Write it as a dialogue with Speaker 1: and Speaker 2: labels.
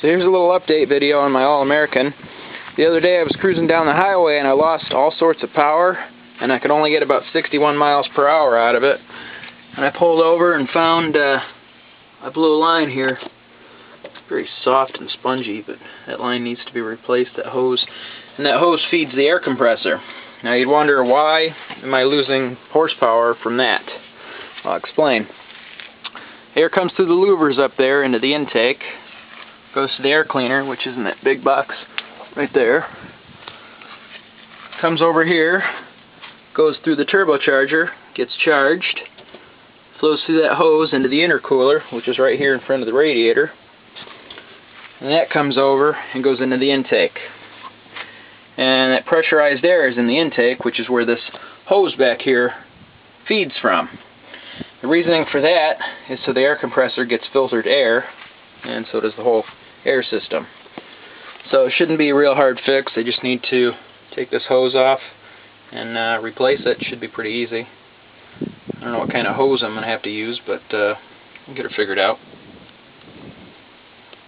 Speaker 1: So here's a little update video on my All-American. The other day I was cruising down the highway and I lost all sorts of power, and I could only get about 61 miles per hour out of it. And I pulled over and found I blew a line here. It's very soft and spongy, but that line needs to be replaced, that hose. And that hose feeds the air compressor. Now you'd wonder, why am I losing horsepower from that? I'll explain. Air comes through the louvers up there into the intake, goes to the air cleaner, which is in that big box right there, comes over here, goes through the turbocharger, gets charged, flows through that hose into the intercooler, which is right here in front of the radiator, and that comes over and goes into the intake. And that pressurized air is in the intake, which is where this hose back here feeds from. The reasoning for that is so the air compressor gets filtered air, and so does the whole air system. So it shouldn't be a real hard fix. I just need to take this hose off and replace it. It should be pretty easy. I don't know what kind of hose I'm going to have to use, but I'll get it figured out.